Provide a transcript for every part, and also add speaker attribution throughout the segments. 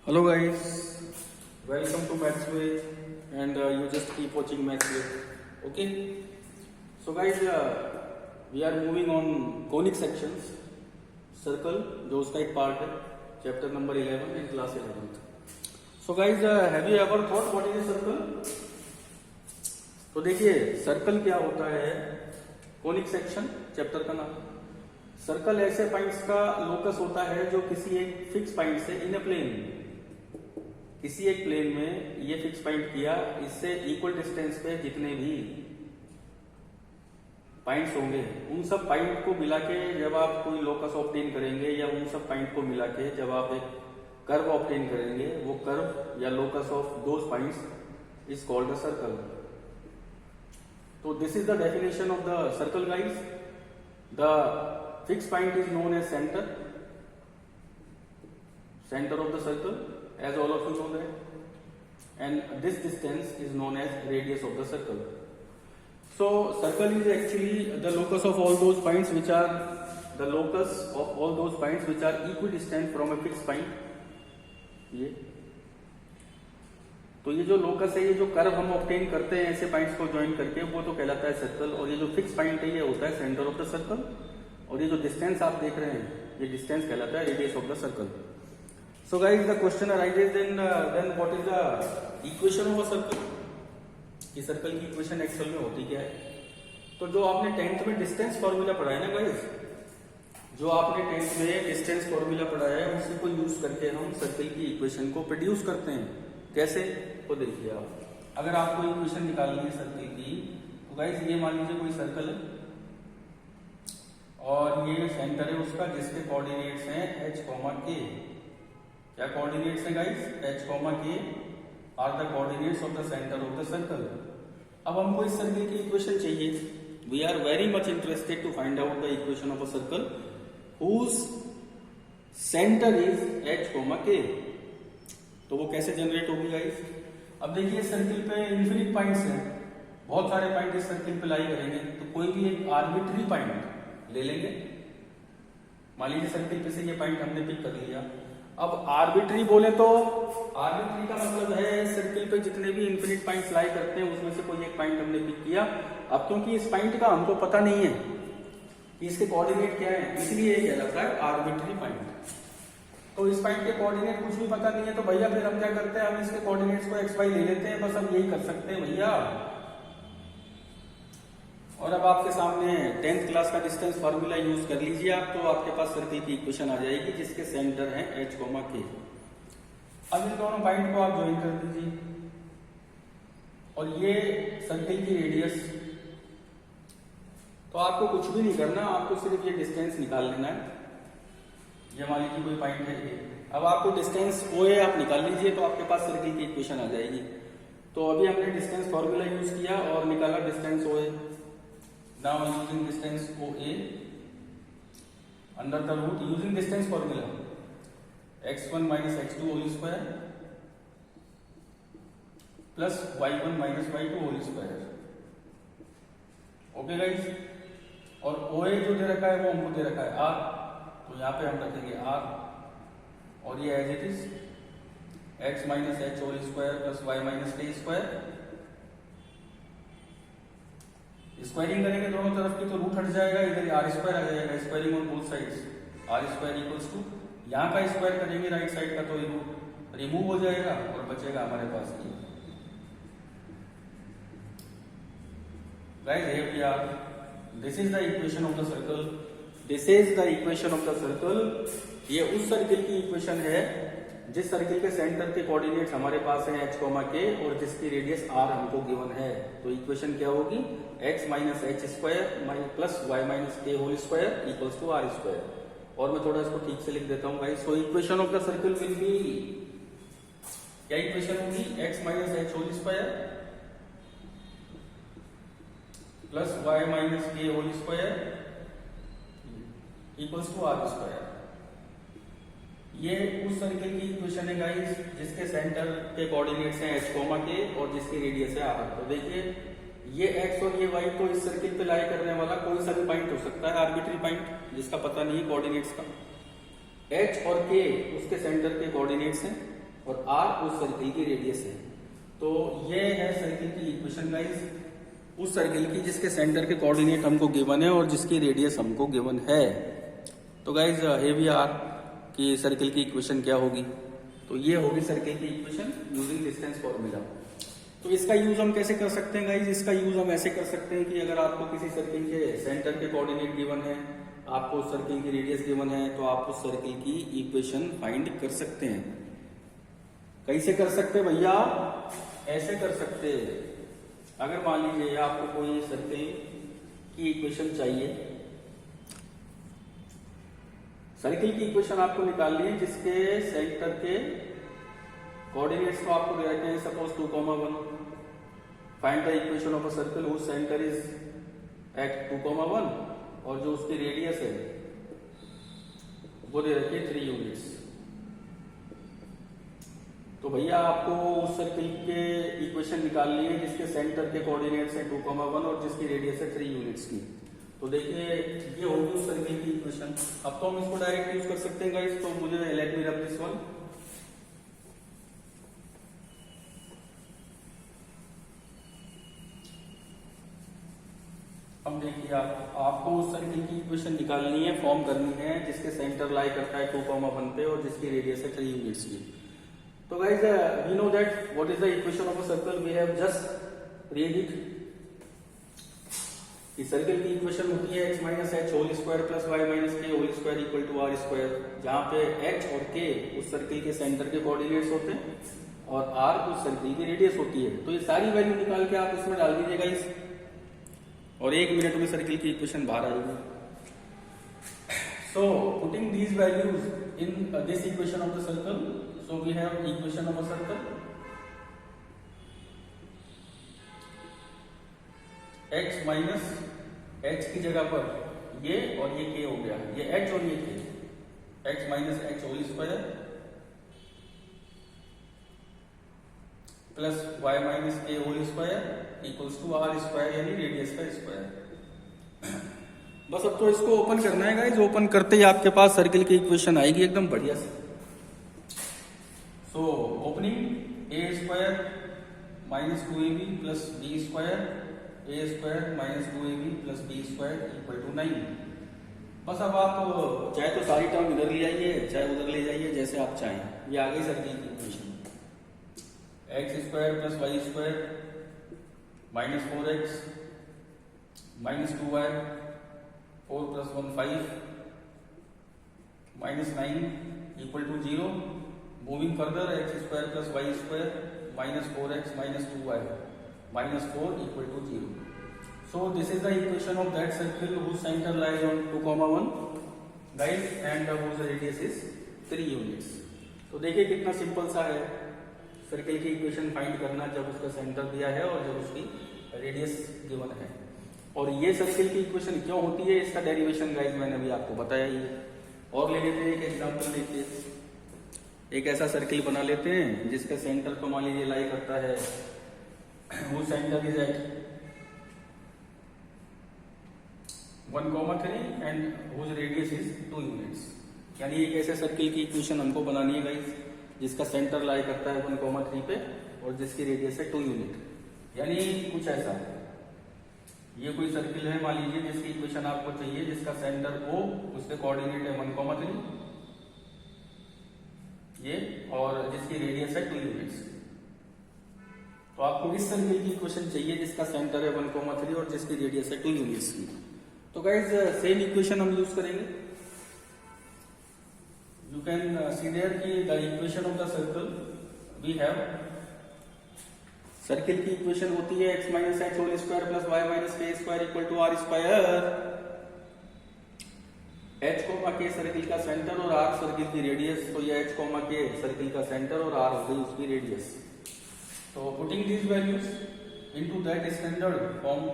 Speaker 1: Hello guys, welcome to Mathsway and you just keep watching Mathsway. Okay, so guys, we are moving on conic sections, circle जो उसका एक part है, chapter number 11 in class 11th. So guys, have you ever thought what is a circle? तो देखिए circle क्या होता है, conic section chapter का नाम. सर्कल ऐसे पॉइंट्स का लोकस होता है जो किसी एक फिक्स पॉइंट से इन अ प्लेन, किसी एक प्लेन में ये फिक्स पॉइंट किया, इससे इक्वल डिस्टेंस पे जितने भी पॉइंट्स होंगे उन सब पॉइंट को मिला के जब आप कोई लोकस ऑब्टेन करेंगे या उन सब पॉइंट को मिला के जब आप एक कर्व ऑब्टेन करेंगे, वो कर्व या locus of those points is called a circle. तो this is the definition of the circle guys. The fixed point is known as center of the circle, as all of you know that, and this distance is known as radius of the circle. So circle is actually the locus of all those points which are equidistant from a fixed point. ये तो ये जो locus है, ये जो curve हम obtain करते हैं ऐसे पॉइंट्स को ज्वाइन करके, वो तो कहलाता है सर्कल. और ये जो फिक्स पॉइंट है ये होता है सेंटर ऑफ द सर्कल. और ये जो डिस्टेंस आप देख रहे हैं ये डिस्टेंस कहलाता है radius of the circle. So guys, the question arises then what is the equation of a circle. ये सर्कल की इक्वेशन एक्चुअल में होती क्या है? तो जो आपने 10th में डिस्टेंस फॉर्मूला पढ़ा है ना गाइस, जो आपने 10th में डिस्टेंस फॉर्मूला पढ़ा है उसी को यूज करके हम सर्कल की इक्वेशन को प्रोड्यूस करते हैं. कैसे? तो देखिए, आप अगर आपको इक्वेशन निकालनी है सर्कल की, तो गाइस ये मान लीजिए कोई सर्कल है और ये सेंटर है उसका जिसके कोऑर्डिनेट्स हैं h, k. क्या कोऑर्डिनेट्स हैं guys? h, k are the coordinates of the centre of the circle. अब हमको इस सर्कल की इक्वेशन चाहिए. We are very much interested to find out the equation of a circle whose centre is h, k. तो वो कैसे generate होगी guys? अब देखिए सर्कल पे इन्फिनिट पॉइंट्स हैं, बहुत सारे पॉइंट इस सर्कल पे लाई करेंगे, तो कोई भी एक आर्बिट्री पॉइंट ले लेंगे. मान लीजिए सर्कल पे से ये पॉइंट हमने पिक कर लिया. अब आर्बिट्री बोले तो आर्बिट्री का मतलब है सर्कल पे जितने भी इन्फिनिट पॉइंट्स लाई करते हैं उसमें से कोई एक पॉइंट हमने पिक किया. अब क्योंकि इस पॉइंट का हमको पता नहीं है कि इसके कोऑर्डिनेट क्या है, इसलिए ये कहलाता है आर्बिट्री पॉइंट. तो इस पॉइंट के कोऑर्डिनेट कुछ भी पता नहीं है, तो भैया फिर हम क्या करते हैं, हम इसके कोऑर्डिनेट्स को x, y ले लेते हैं. बस हम यही कर सकते हैं भैया. और अब आपके सामने 10th क्लास का डिस्टेंस फार्मूला यूज कर लीजिए आप, तो आपके पास सर्कल की इक्वेशन आ जाएगी जिसके सेंटर है h, k. अब इन दोनों पॉइंट को आप ज्वाइन कर दीजिए और ये सर्कल की रेडियस. तो आपको कुछ भी नहीं करना, आपको सिर्फ ये डिस्टेंस निकाल लेना है. ये मान लीजिए कोई पॉइंट है ये. अब आपको डिस्टेंस OA आप निकाल लीजिए तो आपके पास सर्कल की इक्वेशन आ जाएगी. तो अभी हमने डिस्टेंस फार्मूला यूज किया और निकाला distance OA. Now using distance OA under the root using distance formula x1 minus x2 whole square plus y1 minus y2 whole square. Okay guys, और OA जो दे रखा है वो हमको दे रखा है R, तो यहाँ पे हम रखेंगे R और ये as it is x minus h whole square plus y minus k square. Squaring करेंगे दोनों तरफ की तो रूट हट जाएगा, इधर आर स्क्वायर आ जाएगा. Squaring on both sides, R square equals to यहाँ का स्क्वायर करेंगे राइट साइड का तो रूट रिमूव हो जाएगा और बचेगा हमारे पास ये. Guys here we are, this is the equation of the circle. This is the equation of the circle. ये उस सर्कल की इक्वेशन है जिस सर्कल के सेंटर के कोऑर्डिनेट्स हमारे पास हैं h, k और जिसकी रेडियस r हमको गिवन है. तो इक्वेशन क्या होगी? x minus h square plus y minus k whole square equals to r square. और मैं थोड़ा इसको ठीक से लिख देता हूँ guys. So equation of the circle will be, क्या इक्वेशन होगी? x minus h whole square plus y minus k whole square equals to r square. ये उस सर्कल की इक्वेशन है गाइस जिसके सेंटर के कोऑर्डिनेट्स हैं h, k और जिसकी रेडियस है r. तो देखिए ये x और ये y तो इस सर्कल पे लाई करने वाला कोई सा भी पॉइंट हो सकता है, आर्बिट्री पॉइंट जिसका पता नहीं है कोऑर्डिनेट्स का. h और k उसके सेंटर के कोऑर्डिनेट्स हैं और आर उस सर्किल की रेडियस है। तो ये है सर्किल की इक्वेशन गाइस, उस सर्किल की जिसके सेंटर के कोऑर्डिनेट हमको गिवन है और जिसकी रेडियस हमको गिवन है। तो गाइस हियर वी आर कि सर्किल की इक्वेशन क्या होगी, तो ये होगी सर्किल की इक्वेशन यूजिंग डिस्टेंस फॉर्मूला। तो इसका यूज हम कैसे कर सकते हैं गाइस, इसका यूज हम ऐसे कर सकते हैं कि अगर आपको किसी सर्किल के सेंटर के कोऑर्डिनेट गिवन है, आपको उस सर्किल की रेडियस गिवन है, तो आप उस सर्किल की इक्वेशन फाइंड कर सकते हैं। कैसे कर सकते हैं भैया, ऐसे कर सकते हैं। अगर मान लीजिए आपको कोई सर्किल की इक्वेशन चाहिए, सर्किल की इक्वेशन आपको निकालनी है जिसके सेंटर के कोऑर्डिनेट्स तो आपको दे रखे हैं, suppose 2,1। Find the equation of a circle whose centre is at 2,1 और जो उसकी रेडियस है वो दे रखी है 3 यूनिट्स। तो भैया आपको उस सर्किल के इक्वेशन निकालनी है जिसके सेंटर के कोऑर्डिनेट्स है 2,1 और जिसकी रेडियस है 3 यूनिट्स की। तो देखिए ये होगी उस सर्किल की इक्वेशन। अब तो हम इसको डायरेक्ट यूज कर सकते हैं गाइस, तो मुझे let me rub this one. अब देखिए आपको उस सर्किल की इक्वेशन निकालनी है, फॉर्म करनी है जिसके सेंटर लाई करता है 2,1 पे और जिसकी रेडियस है 3 यूनिट्स की। तो guys we know that what is the equation of a circle, we have just read it. इस सर्कल की इक्वेशन होती है x minus h whole square plus y minus k whole square equal to r square, जहां पे h और k उस circle के centre के कोऑर्डिनेट्स होते हैं और r उस सर्कल की रेडियस होती है। तो ये सारी वैल्यू निकाल के आप इसमें डाल दीजिएगा इस, और 1 मिनट में सर्किल की इक्वेशन बाहर आएगी। So putting these values in this equation of the circle, so we have equation of a circle x minus h की जगह पर ये और ये k हो गया, ये h और ये k, x minus h whole square plus y minus k whole square equals to r square यानी रेडियस का स्क्वायर। बस अब तो इसको ओपन करना है गाइस, ओपन करते ही आपके पास सर्किल की इक्वेशन आएगी एकदम बढ़िया से। So opening a square minus 2ab plus b square a square minus 2ab plus b square equal to 9। बस अब आप चाहे तो सारी टर्म इधर ले जाइए चाहे उधर ले जाइए, जैसे आप चाहें। ये आ गई सर्किल की equation, x square plus y square minus 4x minus 2y 4 plus 1 5 minus 9 equal to 0। Moving further x square plus y square minus 4x minus 2y minus 4 equal to 0. So this is the equation of that circle whose center lies on 2,1 guys and whose radius is 3 units. तो देखिए कितना simple सा है circle की equation find करना जब उसका centre दिया है और जब उसकी रेडियस गिवन है। और ये सर्किल की इक्वेशन क्यों होती है, इसका डेरिवेशन गाइस मैंने अभी आपको बताया ही है। और ले लेते हैं एक एग्जांपल देखिए, एक ऐसा सर्किल बना लेते हैं जिसका सेंटर तो मान लीजिए लाई करता है, वो centre is at 1,3 and whose radius is 2 units. यानी एक ऐसे सर्किल की इक्वेशन हमको बनानी है गाइस जिसका सेंटर लाई करता है 1,3 पे और जिसकी रेडियस है 2 यूनिट। यानी कुछ ऐसा, ये कोई सर्किल है मान लीजिए जिसकी इक्वेशन आपको चाहिए, जिसका सेंटर O उसके कोऑर्डिनेट है 1,3 ये, और जिसकी रेडियस है 2 यूनिट्स। तो आपको इस सर्किल की इक्वेशन चाहिए जिसका सेंटर है 1,3 और जिसकी रेडियस है 2 यूनिट्स की। तो गाइस सेम इक्वेशन हम यूज करेंगे। यू कैन सी देयर कि the equation of the circle we have, circle की इक्वेशन होती है x minus h whole square plus y minus k square equal to r square. h comma k circle का centre और r circle की radius, तो ये h comma k circle का centre और r हो गई उसकी radius. So putting these values into that standard form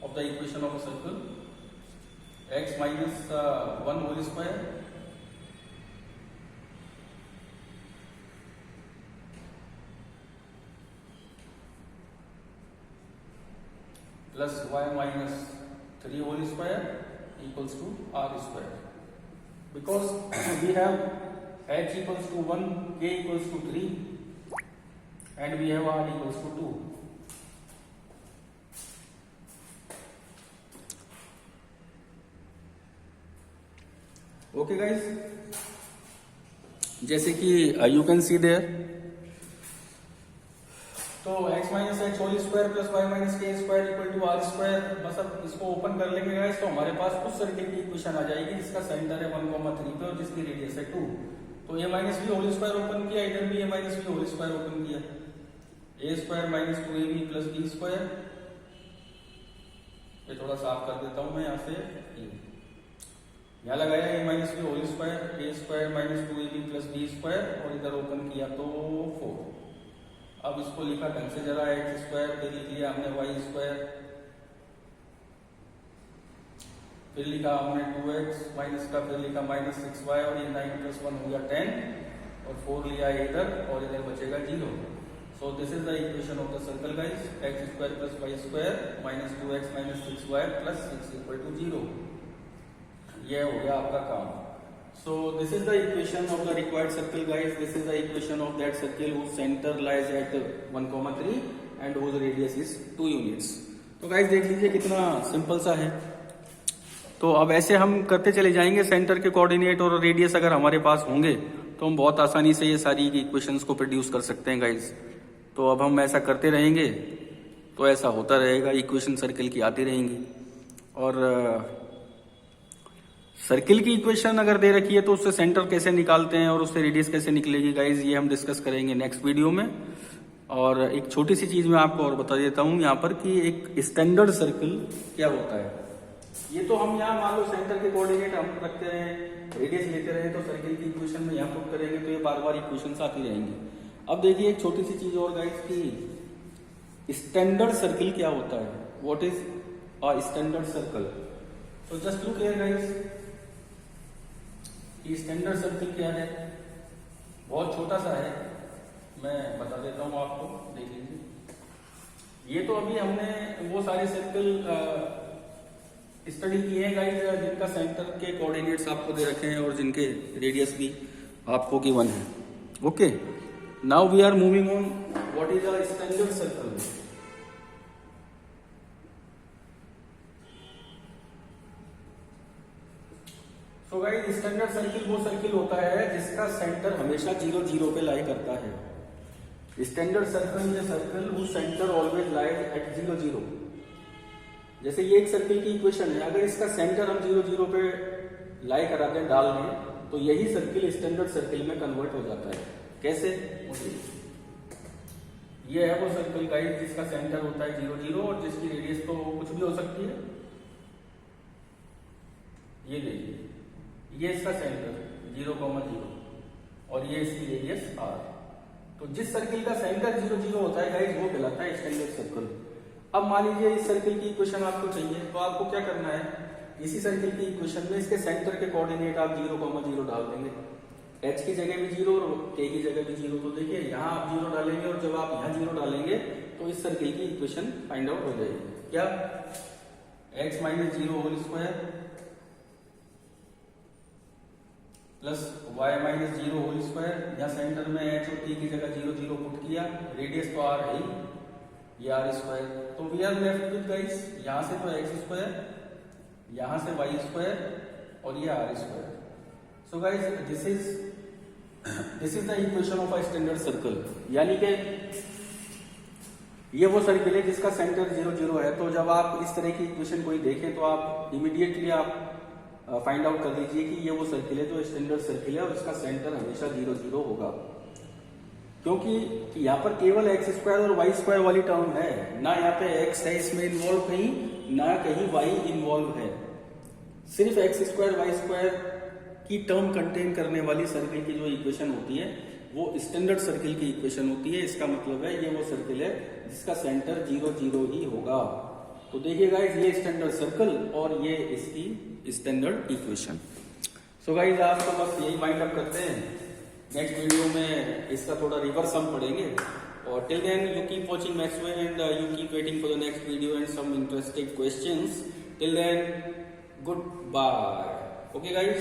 Speaker 1: of the equation of a circle, x minus 1 whole square plus y minus 3 whole square equals to r square. Because we have h equals to 1 k equals to 3 and we have r equals to 2. Okay guys, जैसे कि you can see there, तो x minus x whole square plus y minus k square equal to r square, बस अब इसको open कर लेंगे guys, तो हमारे पास उस सर्किल की इक्वेशन आ जाएगी जिसका सेंटर है 1,3 पे और जिसकी रेडियस है 2. तो a minus B whole square open किया, इधर भी a minus B whole square open किया, a square minus 2ab plus B square. ये थोड़ा साफ कर देता हूं मैं यहाँ से, यहाँ लगाया a minus B whole square, a square minus 2ab plus B square और इधर ओपन किया तो 4. अब इसको लिखा ढंग से जरा, एक्स स्क्वायर, फिर लिख लिया हमने वाई स्क्वायर, फिर लिखा हमने 2x माइनस का, फिर लिखा माइनस 6y और ये 9 प्लस 1 हो गया 10 और 4 लिया इधर और इधर बचेगा 0. So this is the equation of the circle guys, x square plus y square minus 2x minus 6y plus 6 equal to 0. ये हो गया आपका काम. So this is the equation of the required circle guys. This is the equation of that circle whose center lies at 1,3 and whose radius is 2 units. तो guys देख लीजिए कितना simple सा है. तो अब ऐसे हम करते चले जाएंगे. सेंटर के कोऑर्डिनेट और रेडियस अगर हमारे पास होंगे तो हम बहुत आसानी से ये सारी इक्वेशंस को प्रोड्यूस कर सकते हैं गाइज. तो अब हम ऐसा करते रहेंगे तो ऐसा होता रहेगा, इक्वेशन सर्कल की आती रहेंगी. और सर्किल की इक्वेशन अगर दे रखी है तो उससे सेंटर कैसे निकालते हैं और उससे रेडियस कैसे निकलेगी गाइज, ये हम डिस्कस करेंगे नेक्स्ट वीडियो में. और एक छोटी सी चीज मैं आपको और बता देता हूं यहाँ पर कि एक स्टैंडर्ड सर्किल क्या होता है. ये तो हम यहाँ मान लो सेंटर के कोऑर्डिनेट हम रखते रहे, रेडियस लेते रहे, तो सर्किल की इक्वेशन में यहाँ पुट करेंगे तो ये बार बार इक्वेशन आती रहेंगी. अब देखिए एक छोटी सी चीज और गाइज की स्टैंडर्ड सर्किल क्या होता है. What is a standard circle. So just look here guys, ये स्टैंडर्ड सर्किल क्या है, बहुत छोटा सा है, मैं बता देता हूं आपको, देख लीजिए. ये तो अभी हमने वो सारे सर्किल स्टडी किए हैं गाइस जिनका सेंटर के कोऑर्डिनेट्स आपको दे रखे हैं और जिनके रेडियस भी आपको गिवन है. Okay, now we are moving on. What is a standard circle. तो गाइस स्टैंडर्ड सर्किल वो सर्किल होता है जिसका सेंटर हमेशा 0 0 पे लाई करता है. स्टैंडर्ड सर्कल ये सर्कल वो सेंटर ऑलवेज लाइज एट 0 0. जैसे ये एक सर्किल की इक्वेशन है, अगर इसका सेंटर हम 0 0 पे लाई कराते हैं, डाल दें, तो यही सर्किल स्टैंडर्ड सर्किल में कन्वर्ट हो जाता है. कैसे, ये है वो सर्किल गाइस जिसका सेंटर होता है 0 0 और जिसकी रेडियस तो कुछ भी हो सकती है. ये देखिए, ये इसका सेंटर 0, 0 और ये इसकी रेडियस r. तो जिस सर्किल का सेंटर 0 0 होता है गाइस वो कहलाता है स्टैंडर्ड सर्कल. अब मान लीजिए इस सर्किल की इक्वेशन आपको चाहिए, तो आपको क्या करना है, इसी सर्किल की इक्वेशन में इसके सेंटर के कोऑर्डिनेट आप 0, 0 डाल देंगे. h की जगह भी 0 और k की जगह भी 0. तो देखिए यहाँ आप 0 डालेंगे और जब आप यहाँ 0 डालेंगे तो इस सर्किल की इक्वेशन फाइंड आउट हो जाएगी. क्या, x minus 0 whole square plus y minus 0 whole square. यहाँ सेंटर में h और t की जगह 0 0 पुट किया, रेडियस तो r है ही, ये r स्क्वायर. तो we are left with guys, यहाँ से तो x स्क्वायर, यहाँ से y स्क्वायर और ये r square. So guys this is the equation of a standard circle. यानी कि ये वो सर्किल है जिसका सेंटर 0 0 है. तो जब आप इस तरह की इक्वेशन कोई देखें तो आप इमीडिएटली आप फाइंड आउट कर लीजिए कि ये वो सर्किल है जो स्टैंडर्ड सर्किल है और इसका सेंटर हमेशा 0 0 होगा. क्योंकि यहाँ पर केवल एक्स स्क्वायर और वाई स्क्वायर वाली टर्म है, ना यहाँ पे एक्स है इसमें इन्वॉल्व कहीं, ना कहीं वाई इन्वॉल्व है. सिर्फ एक्स स्क्वायर वाई स्क्वायर की टर्म कंटेन करने वाली सर्किल की जो इक्वेशन होती है वो स्टैंडर्ड सर्किल की इक्वेशन होती है. इसका मतलब है ये वो सर्किल है जिसका सेंटर 0 0 ही होगा. तो देखिए गाइज, ये स्टैंडर्ड सर्कल और ये इसकी स्टैंडर्ड इक्वेशन. सो गाइज आज तो बस यही वाइंड अप करते हैं. नेक्स्ट वीडियो में इसका थोड़ा रिवर्स हम पढ़ेंगे. और till then you keep watching Maxway and you keep waiting for the next video and some interesting questions. Till then goodbye. Okay guys.